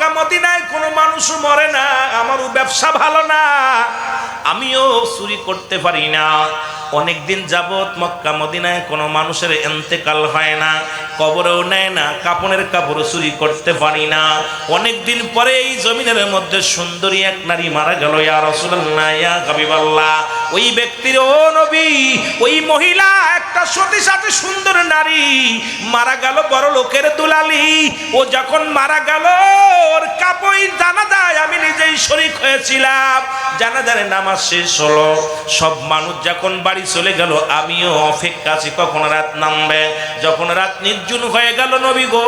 মক্কা মদিনায় কোনো মানুষ মরে না, আমারও ব্যবসা ভালো না, আমিও চুরি করতে পারি না। অনেকদিন যাবত মক্কা মদিনায় কোনো মানুষের ইন্তেকাল হয় না, কবরেও নেয় না, কাপনের কাপড় চুরি করতে পারি না। অনেকদিন পরে এই জমিনের মধ্যে সুন্দরী এক নারী মারা গেল, ইয়া রাসূলুল্লাহ, ইয়া হাবিবাল্লাহ। ওই ব্যক্তির, ও নবী, ওই মহিলা একটা সতী সাথে সুন্দর নারী মারা গেল, বড় লোকের দুলালি। ও যখন মারা গেল, ওর কাপড় জানাজায় আমি নিজেই শরীক হয়েছিলাম। জানাজার নামাজ শেষ হলো, সব মানুষ যখন বাড়ি চলে গেল, আমিও অপেক্ষা আছি কখন রাত নামবে। যখন রাত নির্জন হয়ে গেল নবী গো,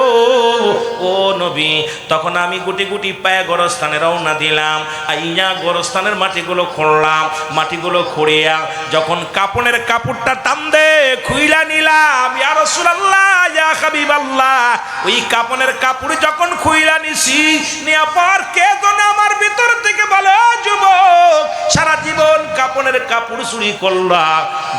ও নবী, তখন আমি গুটি গুটি পায়ে গোরস্থানে রওনা দিলাম। আইয়া গোরস্থানের মাটিগুলো খুঁড়লাম, মাটিগুলো খুঁড়িয়া যখন কাপনের কাপড়টা টান দে খুইলা নিলাম, ইয়া রাসূলুল্লাহ, ইয়া হাবিবাল্লাহ। ওই কাপনের কাপড় যখন খুইলা নিছি, নেওয়ার পর কে যেন আমার ভিতর থেকে বলে, ও যুবক, সারা জীবন কাপনের কাপড় চুরি করলা,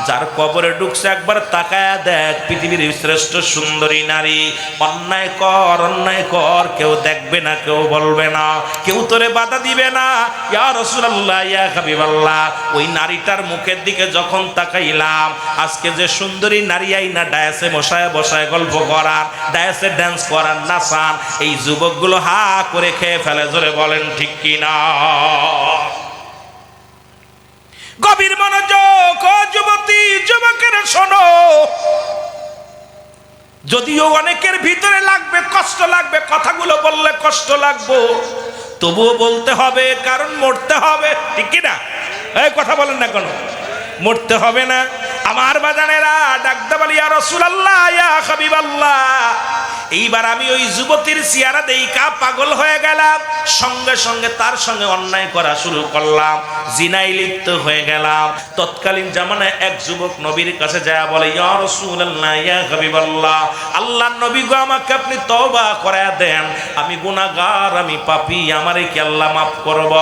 যার কবরে ঢুকছে একবার তাকায়া দেখ, পৃথিবীর শ্রেষ্ঠ সুন্দরী নারী। অন্যায় কর, অন্যায় কর, কেউ দেখবে না, কেউ বলবে না, কেউ তোরে বাধা দিবে না। ইয়া রাসূলুল্লাহ, ইয়া হাবিবাল্লাহ। ওই নারীটার মুখের দিকে যখন তাকাইলাম, আজকে যে সুন্দরী নারী আইনা ডায়াসে বসায় বসায় গল্প করার, ডায়াসে ড্যান্স করার, নাচান, এই যুবকগুলো হা করে খেয়ে ফেলে। জোরে বলেন ঠিক কিনা? গভীর মনোযোগ, ও যুবতী, যুবকের শোনো। যদিও অনেকের ভিতরে লাগবে, কষ্ট লাগবে, কথাগুলো বললে কষ্ট লাগবে, তবুও বলতে হবে, কারণ মরতে হবে, ঠিক কিনা? এই কথা বলেন না কেন? মরতে হবে না? আমার বাজানেরা ডাকতে বলি, ইয়া রাসূলুল্লাহ, ইয়া হাবিবাল্লাহ। এইবার আমি ওই যুবতীর চেহারা দেইকা পাগল হয়ে গেলাম, সঙ্গে সঙ্গে তার সঙ্গে অন্যায় করা শুরু করলাম, জিনায় লিপ্ত হয়ে গেলাম। তৎকালীন জামানায় এক যুবক নবীর কাছে যায় বলে, ইয়া রাসূলুল্লাহ, ইয়া হাবিবাল্লাহ, আল্লাহর নবী গো, আমাকে আপনি তওবা করায়া দেন, আমি গুনাহগার, আমি পাপী, আমারে কি আল্লাহ মাফ করব?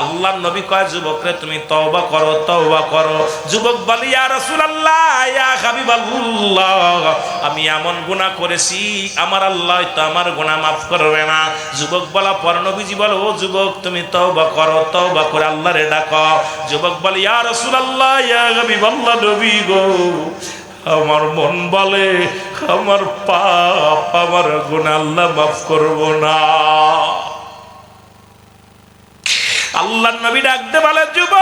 আল্লাহর নবী কয়, যুবক রে, তুমি তওবা করো, তওবা করো। যুবক বলে, ইয়া রাসূলুল্লাহ, ইয়া হাবিবাল্লাহ, আমি এমন গুনাহ করেছি, আমার আল্লাহ তো আমার গুনাহ মাফ করবে না। যুবক বলা পর নবীজি বলে, ও যুবক, তুমি তওবা করো, তওবা করে আল্লাহরে ডাকো। যুবক বলে, ইয়া রাসূলুল্লাহ, ইয়া হাবিবাল্লাহ, নবী গো, আমার মন বলে আমার পাপ, আমার গুনাহ আল্লাহ মাফ করব না। আল্লাহর নবী ডাকতে বলে, যুবক,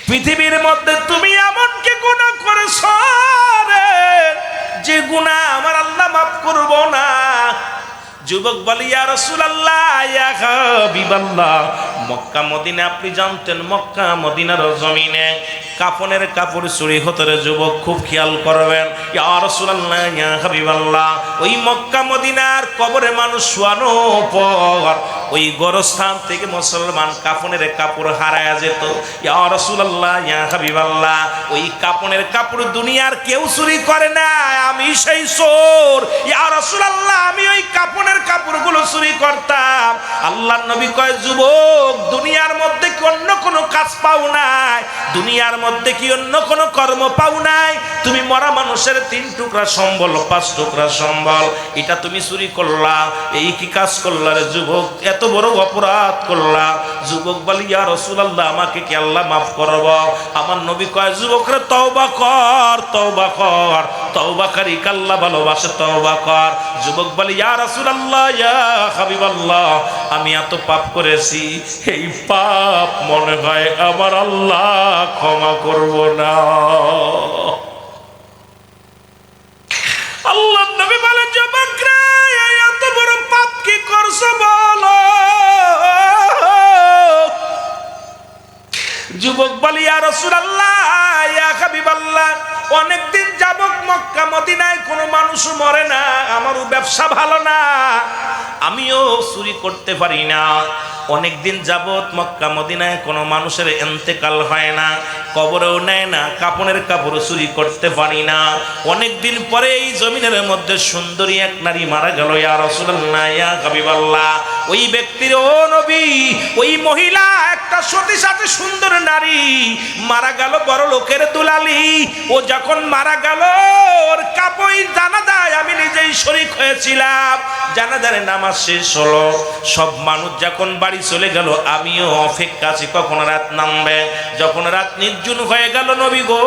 পৃথিবীর মধ্যে তুমি এমন কি গুনাহ করেছো রে, যে গুনাহ আমার আল্লাহ মাফ করব না? যুবক বলে, ইয়া রাসূলুল্লাহ, ইয়া হাবিবাল্লাহ, মক্কা মদিনা আপনি জানতেন, মক্কা মদিনার জমিনে কাফনের কাপড় চুরি হতো রে যুবক, খুব খেয়াল করবেন। ইয়া রাসূলুল্লাহ, ইয়া হাবিবাল্লাহ, ওই মক্কা মদিনার কবরে মানুষ শোয়ানো পর ওই গোরস্থান থেকে মুসলমান কাফনের কাপড় হারায়া যেত। ইয়া রাসূলুল্লাহ, ইয়া হাবিবাল্লাহ, ওই কাফনের কাপড় দুনিয়ার কেউ চুরি করে না, আমি সেই চোর। ইয়া রাসূলুল্লাহ, আমি ওই কাফনের কাপড়গুলো চুরি করতাম। আল্লাহর নবী কয়, যুবক, দুনিয়ার মধ্যে কি অন্য কোনো কাজ পাও নাই? দুনিয়ার মধ্যে কি অন্য কোনো কর্ম পাও নাই? তুমি মরা মানুষের 3 টুকরা সম্বল, 5 টুকরা সম্বল, এটা তুমি চুরি করলা, এই কি কাজ করলা রে যুবক? এত বড় অপরাধ করলা। যুবক বলি, ইয়া রাসূলুল্লাহ, আমাকে কি আল্লাহ মাফ করব? আমার নবী কয়, যুবক রে, তওবা কর, তওবা কর, তওবাকারী আল্লাহ ভালোবাসে, তওবা কর। যুবক বলি, ইয়া রাসূলুল্লাহ, ইয়া হাবিবাল্লাহ, আমি এত পাপ করেছি, এই পাপ মনে হয় আমার আল্লাহ ক্ষমা করব না। আল্লাহর নবী বলে, যুবক রে, এত বড় পাপ কি করছো বলো? যুবক বলি, ইয়া রাসূলুল্লাহ, ইয়া হাবিবাল্লাহ, অনেকদিন যাবত মক্কা মদিনায় কোনো মানুষ মরে না, আমারও ব্যবসা ভালো না, আমিও চুরি করতে পারি না। অনেকদিন যাবত মক্কা মদিনায় কোনো মানুষের ইন্তেকাল হয় না, কবরেও নেয় না, কাপনের কাপড় চুরি করতে পারি না। অনেকদিন পরে এই জমিনের মধ্যে সুন্দরী এক নারী মারা গেল, ইয়া রাসূলুল্লাহ, ইয়া হাবিবাল্লাহ। ওই ব্যক্তির, ও নবী, ওই মহিলা একটা সতী সাথে সুন্দর নারী মারা গেল বড় লোকের দুলালি। ও যখন মারা গেল ওর কাপড় জানাজায় আমি নিজেই শরীক হয়েছিলাম। জানাজার নামাজ শেষ হলো, সব মানুষ যখন বাড়ি চলে গেল আমিও অপেক্ষা আছি কখন রাত নামবে। যখন রাত নির্জন হয়ে গেল নবী গো,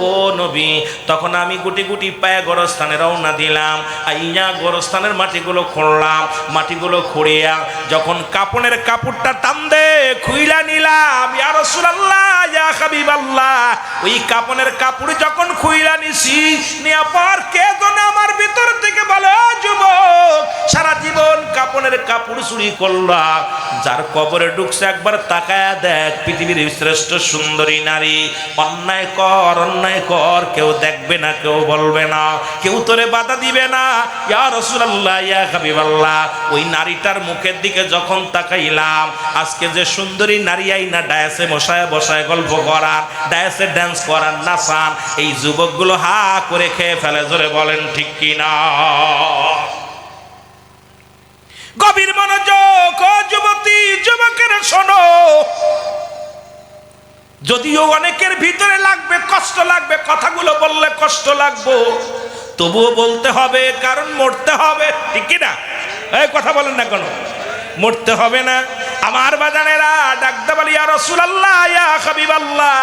ও নবী, তখন আমি গুটি গুটি পায়ে গোরস্থানে রওনা দিলাম। আইয়া গোরস্থানের মাটিগুলো খুঁড়লাম, মাটিগুলো খুঁড়িয়া যখন কাপনের কাপড়টা টান দে খুইলা নিলাম, ইয়া রাসূলুল্লাহ, ইয়া হাবিবাল্লাহ, ওই কাপনের কাপড় যখন খুইলা নিছি, নেওয়ার পর কে যেন আমার ভিতর থেকে বলে, যুবক, সারা জীবন কাপনের কাপড় চুরি করলা, যার কবরে ঢুকছে একবার তাকায়া দেখ, পৃথিবীর শ্রেষ্ঠ সুন্দরী নারী। অন্যায় কর, অন্যায় কর, কেউ দেখবে না, কেউ বলবে না, কেউ তোরে বাধা দিবে না। ইয়া রাসূলুল্লাহ, ইয়া হাবিবাল্লাহ, ওই নারীটার মুখের দিকে যখন তাকাইলাম, আজকে যে সুন্দরী নারী আইনা ডায়াসে বসায় বসায় গল্প করার, ডায়াসে ড্যান্স করার, নাচান, এই যুবকগুলো হা করে খেয়ে ফেলে। জোরে বলেন ঠিক কিনা? গভীর মনোযোগ, ও যুবতী যুবকের শোনো, যদিও অনেকের ভিতরে লাগবে, কষ্ট লাগবে, কথাগুলো বললে কষ্ট লাগবে, তবুও বলতে হবে, কারণ মরতে হবে, ঠিক কিনা? এই কথা বলেন না কেন? মরতে হবে না? আমার বাজানেরা ডাকতে বলি, ইয়া রাসূলুল্লাহ, ইয়া হাবিবাল্লাহ।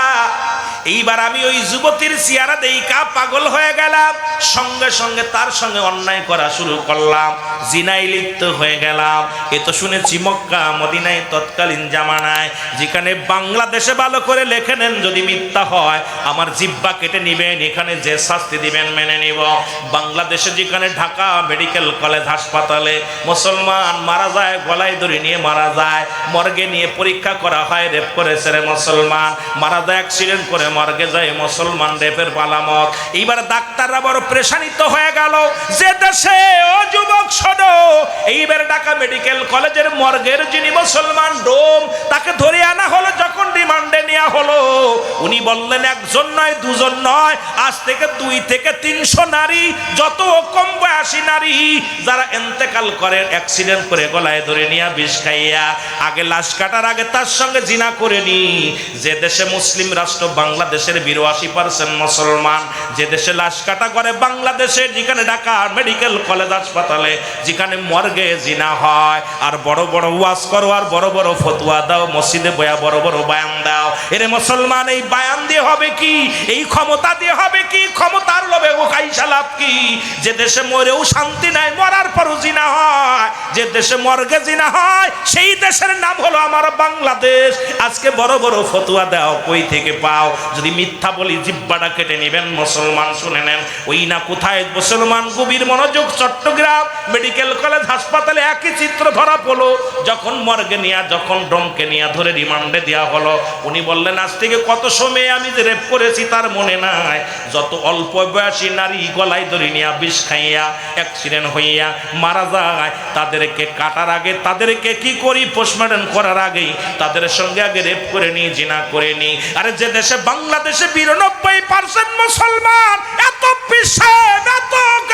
এইবার আমি ওই যুবতীর চেহারা দেইখা পাগল হয়ে গেলাম, সঙ্গে সঙ্গে তার সঙ্গে অন্যায় করা শুরু করলাম, জিনায় লিপ্ত হয়ে গেলাম। এ তো শুনেছি মক্কা মদিনায় তৎকালীন জামানায়, যেখানে বাংলাদেশে ভালো করে লেখে নেন, যদি মিথ্যা হয় আমার জিহ্বা কেটে নিবেন, এখানে যে শাস্তি দিবেন মেনে নিব। বাংলাদেশে যেখানে ঢাকা মেডিকেল কলেজ হাসপাতালে মুসলমান মারা যায়, গলায় দড়ি নিয়ে মারা যায়, মর্গে নিয়ে পরীক্ষা করা হয়, রেপ করেছে রে মুসলমান, মারা যায় অ্যাক্সিডেন্ট করে মর্গে যায় মুসলমান, রেপের পালামত। এইবার ডাক্তাররা বড় প্রেশানিত হয়ে গেল, যে দেশে, ও যুবক শোনো, এইবার ঢাকা মেডিকেল কলেজের মর্গের যিনি মুসলমান ডোম, তাকে ধরে আনা হলো, যখন রিমান্ডে নেওয়া হলো, উনি বললেন একজন নয়, দুজন নয়, আজ থেকে 2 থেকে 300 নারী, যত কম বয়সী নারী যারা ইন্তেকাল করে অ্যাক্সিডেন্ট করে গলায় ধরে নিয়ে বিষ খাইয়া, আগে লাশ কাটার আগে তার সঙ্গে জিনা করে নি। যে দেশে মুসলিম রাষ্ট্র বাংলাদেশের 82% মুসলমান, যে দেশে লাশ কাটা করে বাংলাদেশে, যেখানে ঢাকা মেডিকেল কলেজ হাসপাতালে, যেখানে মর্গে জিনা হয়, আর বড় বড় ওয়াজ করো, আর বড় বড় ফতোয়া দাও, মসজিদে বয়া বড় বড় বায়ান দাও। এরে মুসলমান, এই বায়ান দিয়ে হবে কি? এই ক্ষমতা দিয়ে হবে কি? ক্ষমতার লোভে ও খাইসা লাভ কি? যে দেশে মরেও শান্তি নাই, মরার পরও জিনা হয়, যে দেশে মর্গে জিনা হয়, সেই দেশের নাম হলো আমার বাংলাদেশ। আজকে বড় বড় ফতোয়া দাও, কই থেকে পাও? যদি মিথ্যা বলি জিহ্বাটা কেটে নিবেন। মুসলমান শুনে নেন, ওই না কোথায় মুসলমান, গভীর মনোযোগ, চট্টগ্রাম মেডিকেল কলেজ হাসপাতালে একই চিত্র ধরা পড়লো। যখন মর্গে নিয়ে, যখন ডমকে নিয়ে ধরে রিমান্ডে দেওয়া হলো, উনি বললেন আজ থেকে কত সময় আমি যে রেপ করেছি তার মনে নাই। যত অল্প বয়সী নারী গলায় ধরে নিয়ে বিষ খাইয়া অ্যাক্সিডেন্ট হইয়া মারা যায়, তাদেরকে কাটার আগে, তাদেরকে কি করি, পোস্টমর্টম করার আগেই তাদের সঙ্গে আগে রেপ করে নিয়ে, জিনা করে নি। আরে যে দেশে, বাংলাদেশে 92% মুসলমান, এত পিসাব,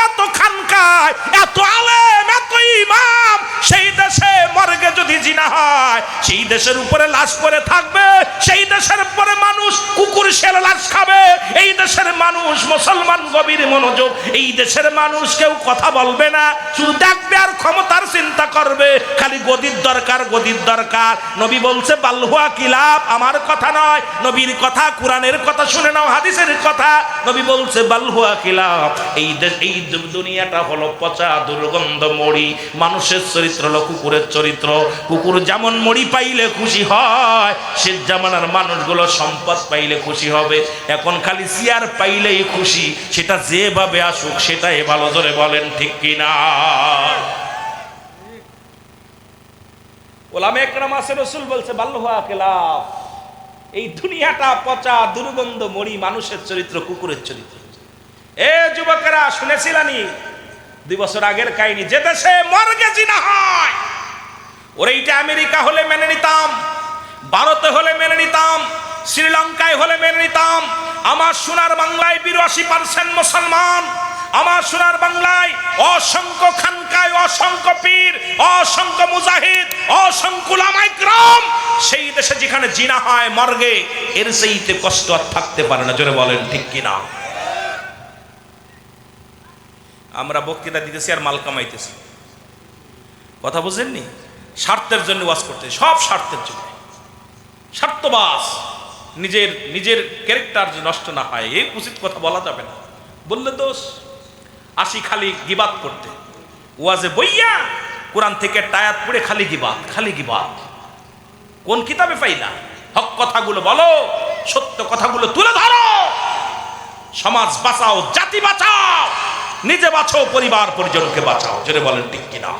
এত খানকায়, এত আলেম, এত ইমাম, সেই দেশে মর্গে যদি জিনা হয়, সেই দেশের উপরে লাশ পড়ে থাকবে, সেই দেশের উপরে মানুষ কুকুর শেয়াল লাশ খাবে। এই দেশের মানুষ মুসলমান, গভীর মনোযোগ, এই দেশের মানুষ কেউ কথা বলবে না, শুধু দেখবে আর ক্ষমতার চিন্তা করবে, খালি গদির দরকার, গদির দরকার। নবী বলছে বালহুয়া কিলাব, আমার কথা নয়, নবীর কথা, কোরআনের কথা শুনে নাও, হাদিসের কথা। নবী বলছে বালহুয়া কিলাব, এই দুনিয়াটা হলো পচা দুর্গন্ধ মড়ি। মানুষের চরিত্র হলো কুকুরের চরিত্র। কুকুর যেমন মড়ি পাইলে খুশি হয়, সে জামানার মানুষগুলো সম্পদ পাইলে খুশি হবে। এখন খালি চেয়ার পাইলেই খুশি, সেটা যেভাবে আসুক সেটাই ভালো। জোরে বলেন ঠিক কিনা? ওলামা একরাম আছে, রাসূল বলছে বাল্লুহা কিলাব, এই দুনিয়াটা পচা দুর্গন্ধ মরি, মানুষের চরিত্র কুকুরের চরিত্র। এ যুবকেরা শুনেছিলানি 2 বছর আগের কাহিনী, যে দেশে মর্গে জিনা হয়, ওর এইটা আমেরিকা হলে মেনে নিতাম, ভারতে হলে মেনে নিতাম, শ্রীলঙ্কায় হলে মেনে নিতাম। আমার সোনার বাংলায় 82% মুসলমান, আমার সোনার বাংলায় অসংখ্য খানকায় অসংখ্য পীর, অসংখ্য মুজাহিদ, অসংখ্য উলামায়ে কিরাম, সেই দেশে যেখানে জিনা হয় মর্গে, এর চাইতে কষ্ট আর থাকতে পারে না। জোরে বলেন ঠিক কিনা? আমরা বক্তৃতা দিতেছি আর মাল কামাইতেছি, কথা বুঝেননি? স্বার্থের জন্য ওয়াজ করতে, সব স্বার্থের জন্য, স্বার্থবাস, নিজের নিজের ক্যারেক্টার নষ্ট না হয় এই উচিত কথা বলা যাবে না, বললে দোষ। আসি খালি গিবাত করতে, ওয়াজে বইয়া কোরআন থেকে টায়াত পড়ে খালি গিবাত, খালি গিবাত। কোন কিতাবে পাইলা? হক কথাগুলো বলো, সত্য কথাগুলো তুলে ধরো, সমাজ বাঁচাও, জাতি বাঁচাও, নিজে বাঁচাও, পরিবার পরিজনকে বাঁচাও। জোরে বলেন ঠিক কিনা?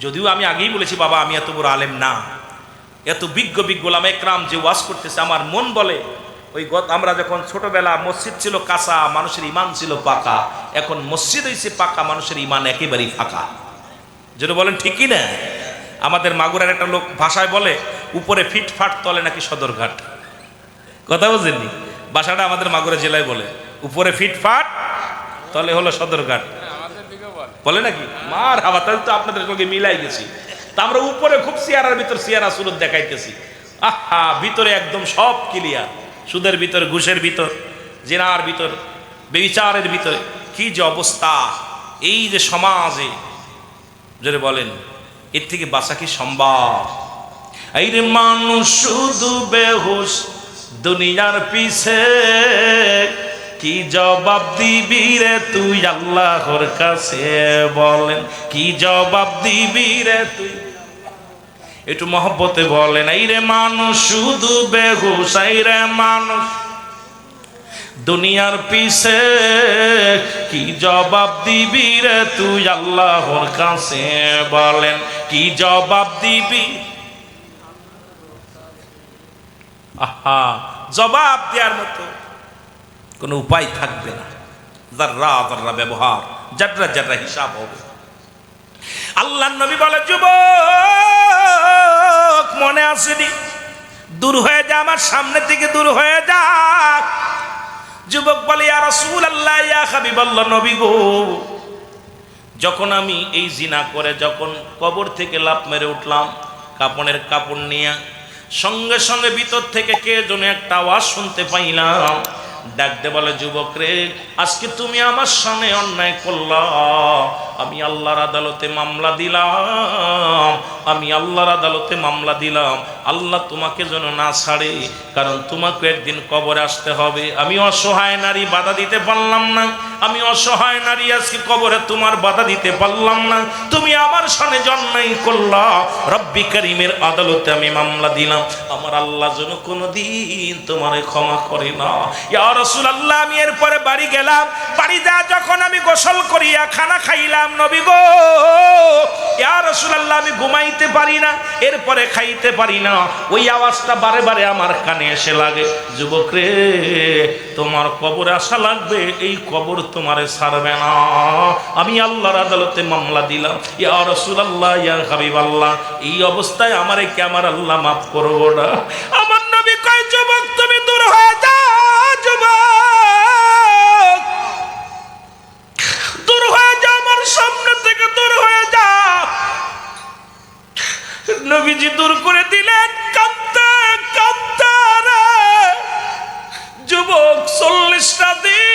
যদিও আমি আগেই বলেছি বাবা, আমি এত বড় আলেম না, এত বিজ্ঞ বিজ্ঞ ওলামা একরাম যে ওয়াজ করতেছে, আমার মন বলে ওই আমরা যখন ছোটবেলা মসজিদ ছিল কাঁচা, মানুষের ইমান ছিল পাকা, এখন মসজিদ হয়েছে পাকা, মানুষের ইমান একেবারেই ফাঁকা। যেটা বলেন ঠিকই না? আমাদের মাগুরার একটা লোক ভাষায় বলে, উপরে ফিটফাট তলে নাকি সদরঘাট। কথা বুঝেননি? ভাষাটা আমাদের মাগুরা জেলায় বলে, উপরে ফিটফাট তলে হলো সদরঘাট, বলে নাকি? মার হাওয়া, তাহলে তো আপনাদের সঙ্গে মিলাই গেছি। তা আমরা উপরে খুব সিয়ারার ভিতর সিয়ারা সুরত দেখাইতেছি, আহা ভিতরে একদম সব ক্লিয়ার। সুদের ভিতর, ঘুষের ভিতর, জিনার ভিতর, বেবিচারের ভিতরে কি যে অবস্থা, এই যে সমাজে, যদি বলেন এর থেকে বাঁচা কি সম্ভব? এই রে মানুষ শুধু বেহুশ দুনিয়ার পিছে, কি জবাব দিবি রে তুই আল্লাহর কাছে? বলেন কি জবাব দিবি রে তুই? একটু মহব্বতে বলেন, এই রে মানুষ শুধু বেহুশ, এই রে মানুষ দুনিয়ার পিছে, কি জবাব দিবি রে তুই আল্লাহর কাছে? বলেন কি জবাব দিবি? আহা, জবাব দেওয়ার মতো কোনো উপায় থাকবে না। যাররা যাররা ব্যবহার, যাররা যাররা হিসাব হবে। আল্লাহর নবী বলে, যুবক মনে আসেনি? দূর হয়ে যা, আমার সামনে থেকে দূর হয়ে যা। যুবক বলে, ইয়া রাসূলুল্লাহ, ইয়া হাবিবাল্লাহ, নবী গো, যখন আমি এই জিনা করে যখন কবর থেকে লাফ মেরে উঠলাম কাপড়ের কাপড় নিয়ে, সঙ্গে সঙ্গে ভিতর থেকে কে যেন একটা আওয়াজ শুনতে পাইলাম, ডাকতে বলে, যুবক রে, আজকে তুমি আমার সামনে অন্যায় করলা, আমি আল্লাহর আদালতে মামলা দিলাম, আমি আল্লাহর আদালতে মামলা দিলাম। আল্লাহ তোমাকে যেন না ছাড়ে, কারণ তোমাকে একদিন কবরে আসতে হবে। আমি অসহায় নারী, বাধা দিতে পারলাম না, আমি অসহায় নারী, আজকে কবরে তোমার বাধা দিতে পারলাম না। তুমি আমার সামনে অন্যায় করলা, রব্বি কারীমের আদালতে আমি মামলা দিলাম, আমার আল্লাহ যেন কোনোদিন তোমারে ক্ষমা করে না। ইয়া রাসূলুল্লাহ, আমি এরপরে বাড়ি গেলাম, বাড়ি যা যখন আমি গোসল করিয়া খানা খাইলাম, নবী গো, ইয়া রাসূলুল্লাহ, আমি ঘুমাইতে পারি না, এরপরে খাইতে পারি না, ওই আওয়াজটা বারে বারে আমার কানে এসে লাগে, যুবক রে, তোমার কবরে আসা লাগবে, এই কবর তোমারে ছাড়বে না, আমি আল্লাহর আদালতে মামলা দিলাম। ইয়া রাসূলুল্লাহ, ইয়া হাবিবাল্লাহ, এই অবস্থায় আমারে কি আমার আল্লাহ মাফ করবো না? আমার নবী কয়, যুবক তুমি দূর হয়ে যাও, যুবক দূর হয়ে যাও, আমার সামনে থেকে দূর হয়ে যাও। নবীজি দূর করে দিলেন, কাঁদতে কাঁদতে রে যুবক 40টা দিন,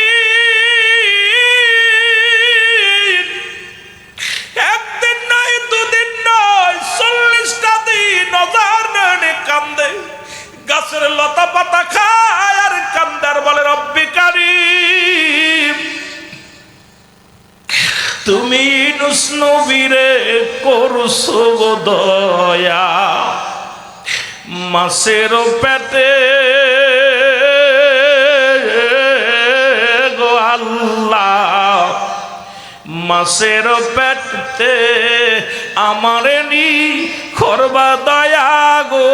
একদিন নয়, দুদিন নয়, 40টা দিন অজার নয়নে কান্দে, গাছের লতা পাতা খায় আর কান্দার বলে, রব্বি কারীম, তুমি ইউনূস নবীরে করছো দয়া, মাছের পেটে গো আল্লাহ, মাছের পেটে আমারে নি করবা দয়া গো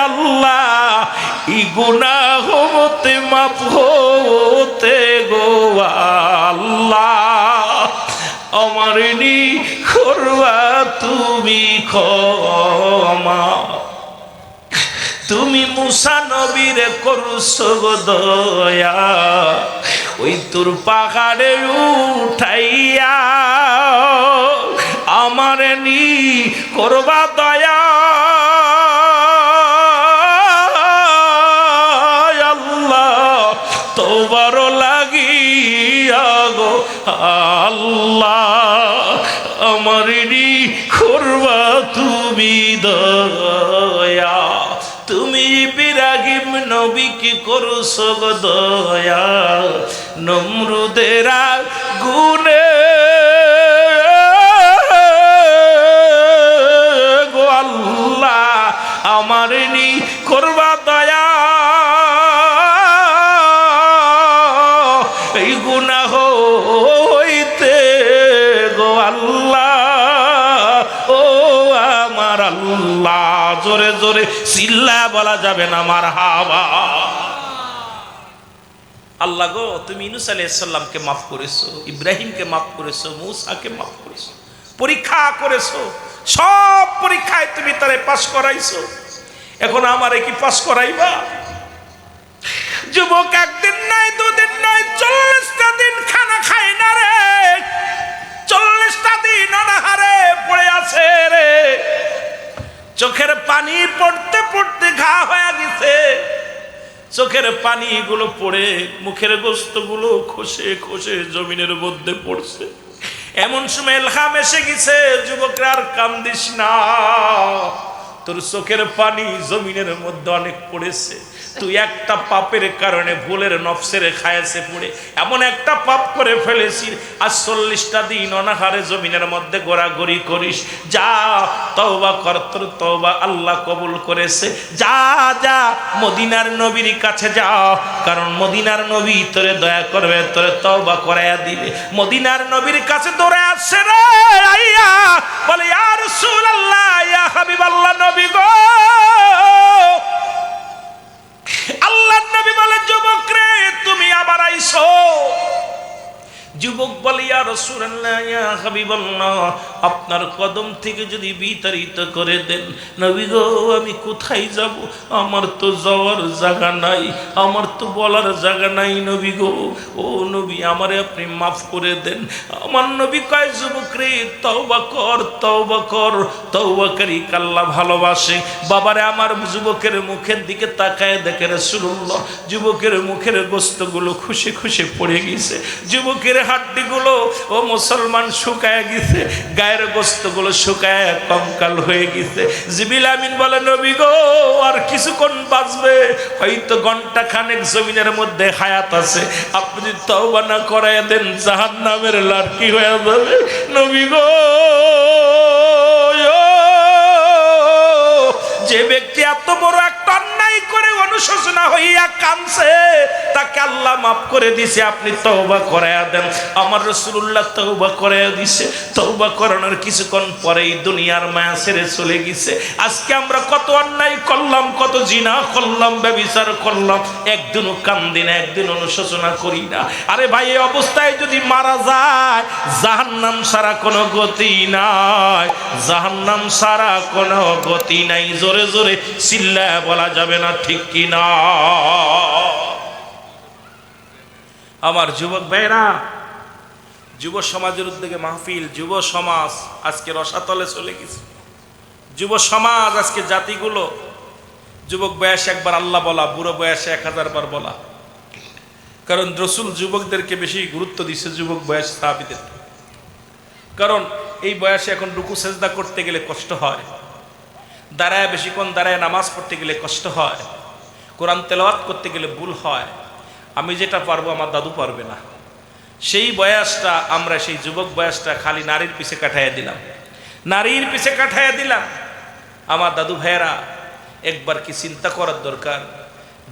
আল্লাহ, ই গুনাহ হতে মাফ হতে গো আল্লাহ, আমারে নি করবা তুমি ক্ষমা, তুমি মুসা নবীরে করছো গো দয়া, ওই তোর পাহাড়ে উঠাইয়া আমারে নি করবা দয়া। তোবার লাগিয়া গো আল্লাহ আমারি করবা তুমি দয়া। তুমি ইব্রাহিম নবী কি করছো গো দয়া, নমরুদের আগুনে গো আল্লাহ আমারি করবা দয়া। এই গুনাহ হইতে গো আল্লাহ ও আমার আল্লাহ। জোরে জোরে চিল্লা বলা যাবে না মারহাবা। আল্লাহ গো তুমি ইউনূস আলাইহিস সালামকে মাফ করেছো, ইব্রাহিমকে মাফ করেছো, মূসাকে মাফ করেছো, পরীক্ষা করেছো, সব পরীক্ষায় তুমি তারে পাস করাইছো, এখন আমারে কি পাস করাইবা? যুবক একদিন নাই দুদিন নয় 40টা দিন খানা খায় না রে, 40টা দিন অনাহারে পড়ে আছে রে। চোখের পানি পড়তে পড়তে ঘা হয়ে গেছে, চোখের পানিগুলো পড়ে মুখের গোস্তগুলো খসে খসে জমিনের মধ্যে পড়ছে। এমন সময় এলহাম এসে গেছে, যুবকরা আর কান্দিস না, তোর চোখের পানি জমিনের মধ্যে অনেক পড়েছে, তুই একটা পাপের কারণে ভুলের নফসের খায়াছে পড়ে এমন একটা পাপ করে ফেলেছিস, আর 40টা দিন অনাহারে জমিনের মধ্যে গোড়াগড়ি করিস, যা তওবা কর, তোর তওবা আল্লাহ কবুল করেছে। যা যা মদিনার নবীর কাছে যা, কারণ মদিনার নবী তোরে দয়া করবে, তোরে তওবা করাইয়া দিবে। মদিনার নবীর কাছে দৌড়ে আসছে রে আইয়া বলে ইয়া রাসূলুল্লাহ, ইয়া হাবিবাল্লাহ, নবী গো। আল্লাহর নবী বলে যুবক রে তুমি আবার আইছো। যুবক বলে ইয়া রাসূলুল্লাহ, ইয়া হাবিবাল্লাহ, আপনার কদম থেকে যদি বিতাড়িত করে দেন নবী গো আমি কোথায় যাব? আমার তো যাওয়ার জায়গা নাই, আমার তো বলার জায়গা নাই নবী গো। ও নবী আমারে আপনি মাফ করে দেন। আমার নবী কয় যুবক রে তওবা কর, তওবা কর, তওবাকারী আল্লাহ ভালোবাসে। বাবারে আমার যুবকের মুখের দিকে তাকায় দেখে রাসূলুল্লাহ যুবকের মুখের গোস্তগুলো খুশি খুশি পড়ে গেছে, যুবকের হাড্ডিগুলো ও মুসলমান শুকায় গেছে, গায়ের গোস্তগুলো শুকায় কঙ্কাল হয়ে গেছে। জিবরিল আমিন বলে নবী গো আর কিছুক্ষণ বাঁচবে, হয়তো ঘন্টা খানেক জমিনের মধ্যে হায়াত আছে, আপনি যদি তওবা না করায় দেন জাহান্নামের লাঠি হয়ে যাবে। নবী গো যে ব্যক্তি এত বড় একটা অন্যায় করে অনুশোচনা হইয়া কাঁদছে তাকে আল্লাহ মাফ করে দিছে, আপনি তওবা করায়া দেন। আমার রাসূলুল্লাহ তওবা করায়া দিছে, তওবা করানোর কিছুক্ষণ পরেই দুনিয়ার মায়া ছেড়ে চলে গেছে। আজকে আমরা কত অন্যায় করলাম, কত জিনা করলাম, ব্যভিচার করলাম, একদিনও কান্দি না, একদিন অনুশোচনা করি না। আরে ভাই এই অবস্থায় যদি মারা যায় জাহান্নাম ছাড়া কোনো গতি নাই, জাহান্নাম ছাড়া কোনো গতি নাই। জোরে জোরে চিল্লায়া বলা যাবে না ঠিক কি না? আমার যুবক ভাইরা, যুব সমাজের উদ্যোগে মাহফিল, যুব সমাজ আজকে রসাতলে চলে গেছে। যুব সমাজ আজকে জাতিগুলো যুবক বয়সে একবার আল্লাহ বলা, বুড়ো বয়সে 1000 বার বলা। কারণ রাসূল যুবকদেরকে বেশি গুরুত্ব দিচ্ছে যুবক বয়স সাহাবীদের, কারণ এই বয়সে এখন রুকু সেজদা করতে গেলে কষ্ট হয়, দাঁড়ায় বেশিক্ষণ দাঁড়ায় নামাজ পড়তে গেলে কষ্ট হয়, কোরআন তেলাওয়াত করতে গেলে ভুল হয়। আমি যেটা পারবো আমার দাদু পারবে না। সেই বয়সটা আমরা, সেই যুবক বয়সটা খালি নারীর পিছে কাটাইয়া দিলাম, নারীর পিছে কাটাইয়া দিলাম। আমার দাদু ভাইয়েরা একবার কি চিন্তা করার দরকার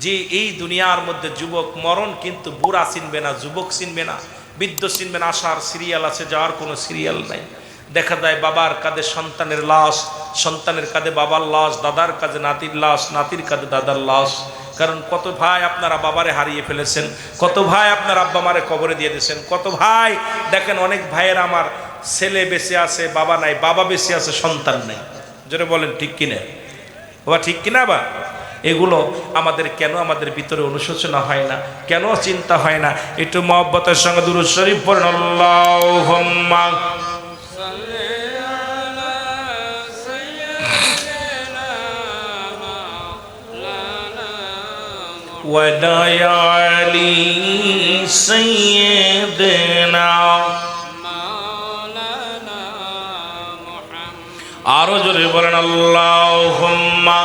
যে এই দুনিয়ার মধ্যে যুবক মরণ কিন্তু বুড়া চিনবে না, যুবক চিনবে না, বৃদ্ধ চিনবে না। আসার সিরিয়াল আছে, যাওয়ার কোনো সিরিয়াল নাই। দেখা যায় বাবার কাঁধে সন্তানের লাশ, সন্তানের কাঁধে বাবার লাশ, দাদার কাঁধে নাতির লাশ, নাতির কাঁধে দাদার লাশ। কারণ কত ভাই আপনারা বাবারে হারিয়ে ফেলেছেন, কত ভাই আপনার আব্বা মারে কবরে দিয়ে দিয়েছেন, কত ভাই দেখেন অনেক ভাইয়ের আমার ছেলে বেঁচে আছে বাবা নাই, বাবা বেঁচে আছে সন্তান নাই। জোরে বলেন ঠিক কিনা? বাবা ঠিক কিনা? বা এগুলো আমাদের কেন আমাদের ভিতরে অনুশোচনা হয় না, কেন চিন্তা হয় না? একটু মহব্বতের সঙ্গে দুরূদ শরীফ পড়ুন। আল্লাহুম্মা وعلى آل سيدنا আরো জোরে বলেন আল্লাহুম্মা